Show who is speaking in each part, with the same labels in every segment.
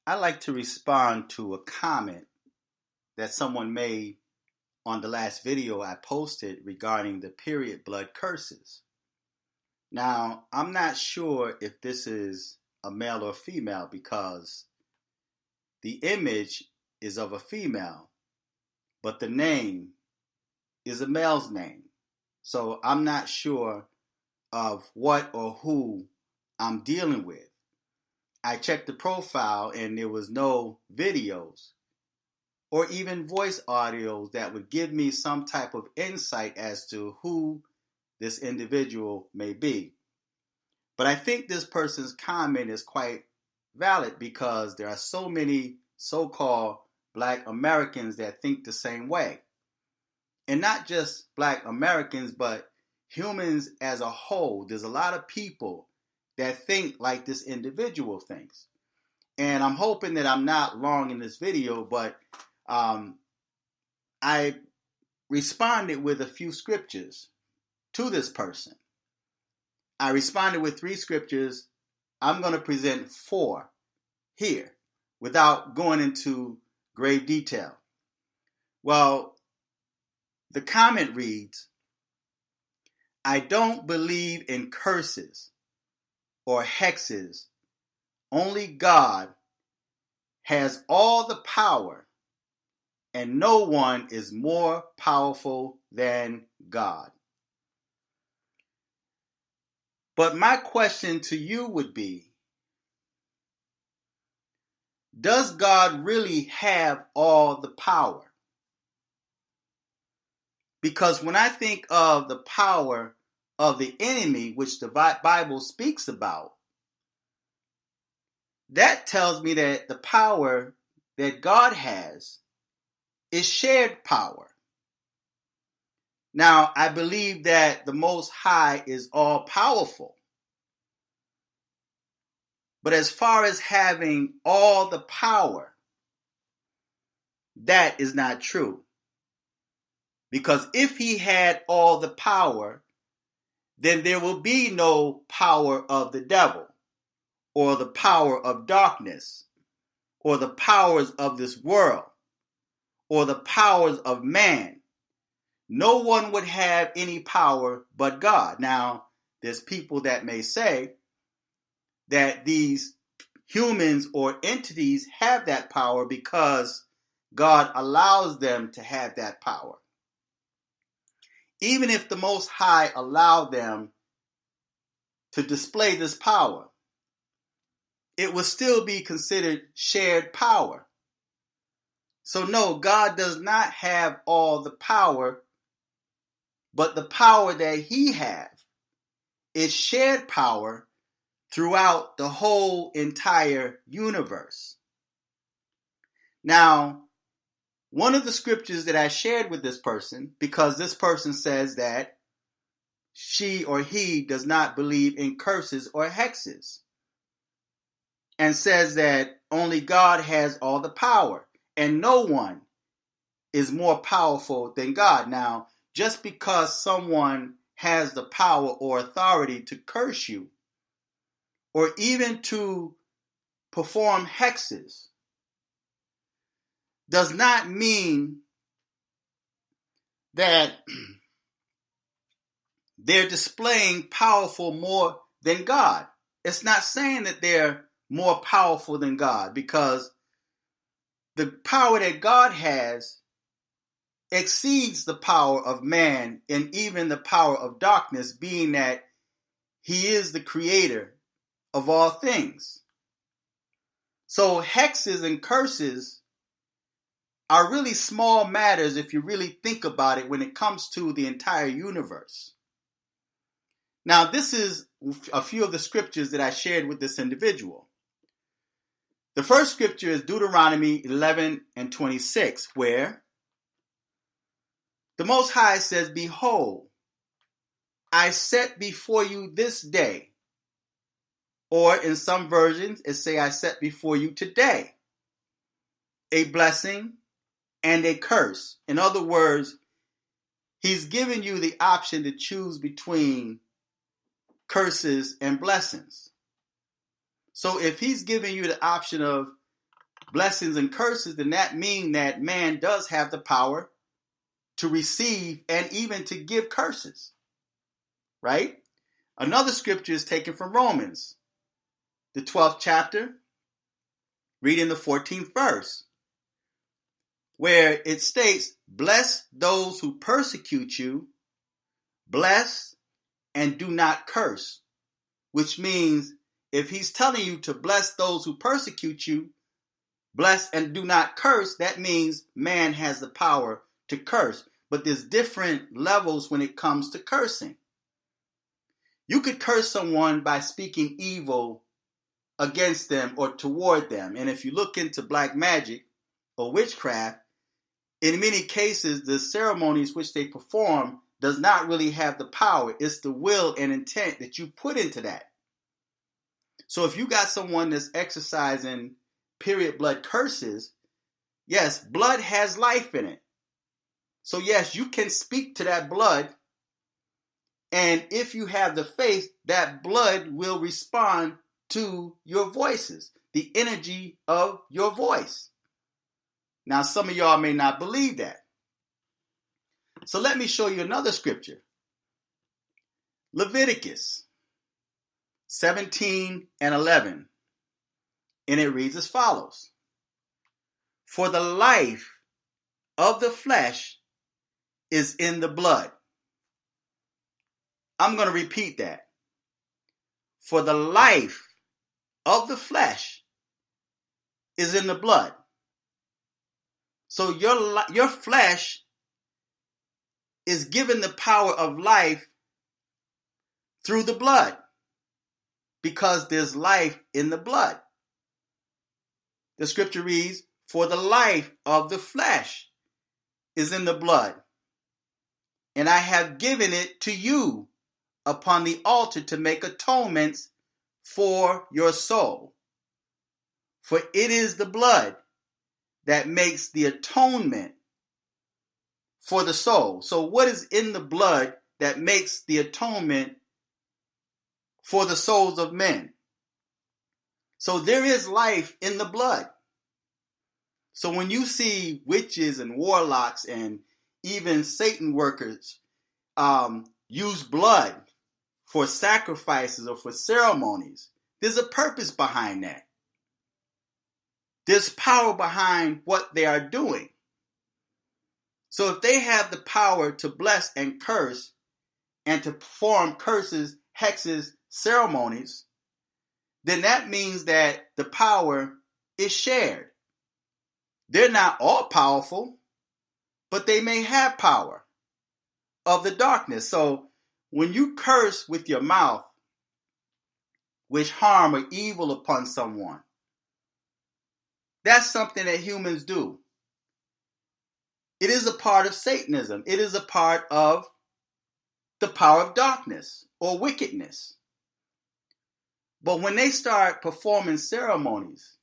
Speaker 1: I like to respond to a comment that someone made on the last video I posted regarding the period blood curses. Now, I'm not sure if this is a male or female because the image is of a female, but the name is a male's name. So I'm not sure of what or who I'm dealing with. I checked the profile and there was no videos or even voice audios that would give me some type of insight as to who this individual may be. But I think this person's comment is quite valid because there are so many so-called Black Americans that think the same way. And not just Black Americans, but humans as a whole. There's a lot of people that think like this individual thinks. And I'm hoping that I'm not long in this video, but I responded with a few scriptures to this person. I responded with 3 scriptures. I'm going to present 4 here without going into grave detail. Well, the comment reads, I don't believe in curses or hexes. Only God has all the power, and no one is more powerful than God. But my question to you would be, does God really have all the power? Because when I think of the power of the enemy, which the Bible speaks about, that tells me that the power that God has is shared power. Now, I believe that the Most High is all powerful. But as far as having all the power, that is not true. Because if he had all the power, then there will be no power of the devil, or the power of darkness, or the powers of this world, or the powers of man. No one would have any power but God. Now, there's people that may say that these humans or entities have that power because God allows them to have that power. Even if the Most High allowed them to display this power, it would still be considered shared power. So no, God does not have all the power, but the power that he has is shared power throughout the whole entire universe. Now, one of the scriptures that I shared with this person, because this person says that she or he does not believe in curses or hexes, and says that only God has all the power, and no one is more powerful than God. Now, just because someone has the power or authority to curse you, or even to perform hexes, does not mean that they're displaying powerful more than God. It's not saying that they're more powerful than God, because the power that God has exceeds the power of man and even the power of darkness, being that he is the creator of all things. So hexes and curses are really small matters if you really think about it when it comes to the entire universe. Now, this is a few of the scriptures that I shared with this individual. The first scripture is Deuteronomy 11:26, where the Most High says, Behold, I set before you this day, or in some versions it say I set before you today, a blessing and a curse. In other words, he's given you the option to choose between curses and blessings. So if he's giving you the option of blessings and curses, then that means that man does have the power to receive and even to give curses, right? Another scripture is taken from Romans, the 12th chapter, reading the 14th verse, where it states, bless those who persecute you, bless and do not curse, which means if he's telling you to bless those who persecute you, bless and do not curse, that means man has the power to curse. But there's different levels when it comes to cursing. You could curse someone by speaking evil against them or toward them. And if you look into black magic or witchcraft, in many cases, the ceremonies which they perform does not really have the power. It's the will and intent that you put into that. So if you got someone that's exercising period blood curses, yes, blood has life in it. So yes, you can speak to that blood, and if you have the faith, that blood will respond to your voices, the energy of your voice. Now, some of y'all may not believe that. So let me show you another scripture. Leviticus 17 and 11. And it reads as follows. For the life of the flesh is in the blood. I'm going to repeat that. For the life of the flesh is in the blood. So your flesh is given the power of life through the blood, because there's life in the blood. The scripture reads, for the life of the flesh is in the blood, and I have given it to you upon the altar to make atonements for your soul. For it is the blood that makes the atonement for the soul. So what is in the blood that makes the atonement for the souls of men? So there is life in the blood. So when you see witches and warlocks and even Satan workers use blood for sacrifices or for ceremonies, there's a purpose behind that. There's power behind what they are doing. So if they have the power to bless and curse and to perform curses, hexes, ceremonies, then that means that the power is shared. They're not all powerful, but they may have power of the darkness. So when you curse with your mouth, wish harm or evil upon someone, that's something that humans do. It is a part of Satanism. It is a part of the power of darkness or wickedness. But when they start performing ceremonies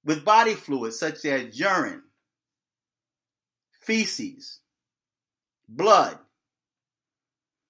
Speaker 1: with body fluids such as urine, feces, blood,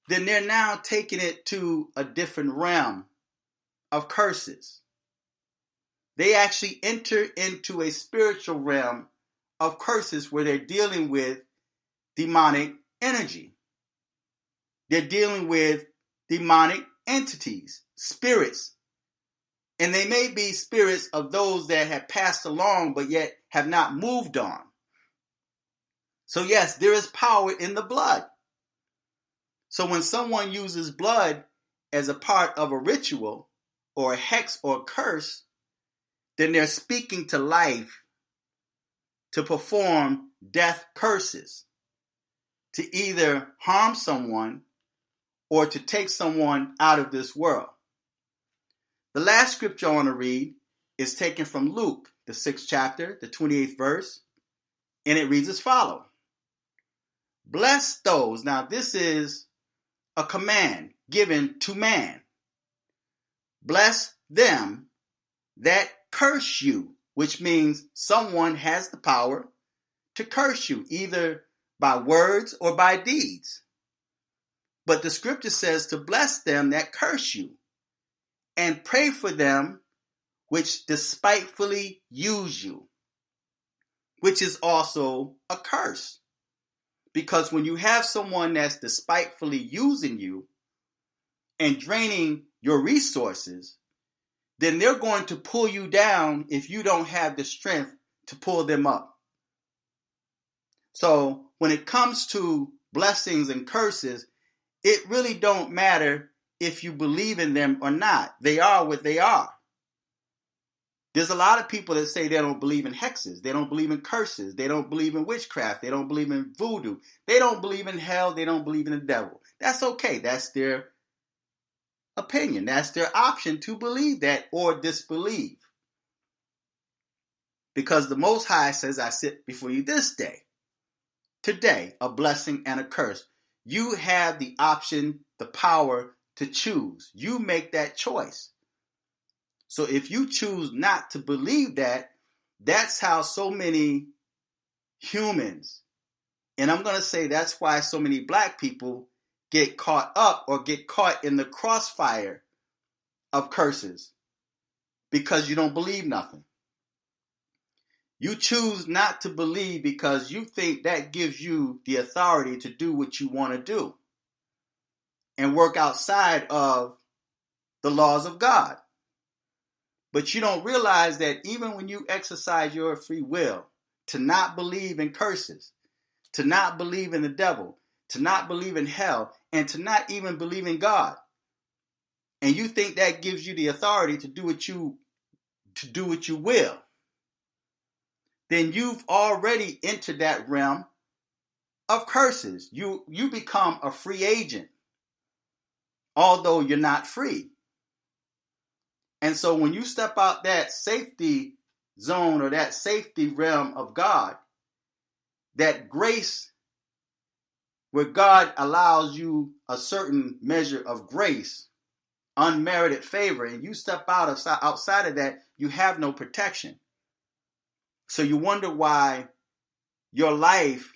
Speaker 1: then they're now taking it to a different realm of curses. They actually enter into a spiritual realm of curses where they're dealing with demonic energy. They're dealing with demonic entities, spirits. And they may be spirits of those that have passed along but yet have not moved on. So yes, there is power in the blood. So when someone uses blood as a part of a ritual or a hex or a curse, then they're speaking to life to perform death curses, to either harm someone or to take someone out of this world. The last scripture I want to read is taken from Luke, the 6th chapter, the 28th verse, and it reads as follows. Bless those. Now this is a command given to man. Bless them that curse you, which means someone has the power to curse you, either by words or by deeds. But the scripture says to bless them that curse you, and pray for them which despitefully use you, which is also a curse. Because when you have someone that's despitefully using you and draining your resources, then they're going to pull you down if you don't have the strength to pull them up. So when it comes to blessings and curses, it really don't matter if you believe in them or not. They are what they are. There's a lot of people that say they don't believe in hexes. They don't believe in curses. They don't believe in witchcraft. They don't believe in voodoo. They don't believe in hell. They don't believe in the devil. That's okay. That's their opinion. That's their option to believe that or disbelieve. Because the Most High says, I sit before you this day, today, a blessing and a curse. You have the option, the power to choose. You make that choice. So if you choose not to believe that, that's how so many humans, and I'm going to say that's why so many black people get caught up or get caught in the crossfire of curses, because you don't believe nothing. You choose not to believe because you think that gives you the authority to do what you want to do and work outside of the laws of God. But you don't realize that even when you exercise your free will to not believe in curses, to not believe in the devil, to not believe in hell, and to not even believe in God, and you think that gives you the authority to do what you will, then you've already entered that realm of curses. You become a free agent, although you're not free. And so when you step out that safety zone or that safety realm of God, that grace where God allows you a certain measure of grace, unmerited favor, and you step outside of that, you have no protection. So you wonder why your life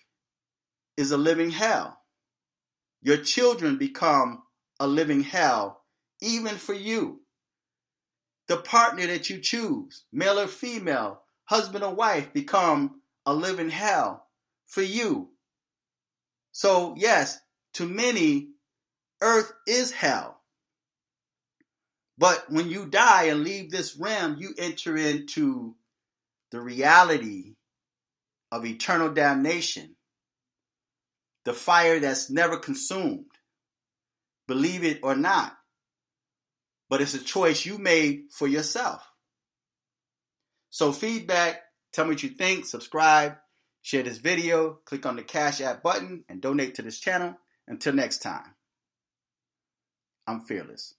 Speaker 1: is a living hell. Your children become a living hell, even for you. The partner that you choose, male or female, husband or wife, become a living hell for you. So yes, to many, earth is hell. But when you die and leave this realm, you enter into the reality of eternal damnation, the fire that's never consumed. Believe it or not, but it's a choice you made for yourself. So feedback, tell me what you think, subscribe, share this video, click on the Cash App button, and donate to this channel. Until next time, I'm fearless.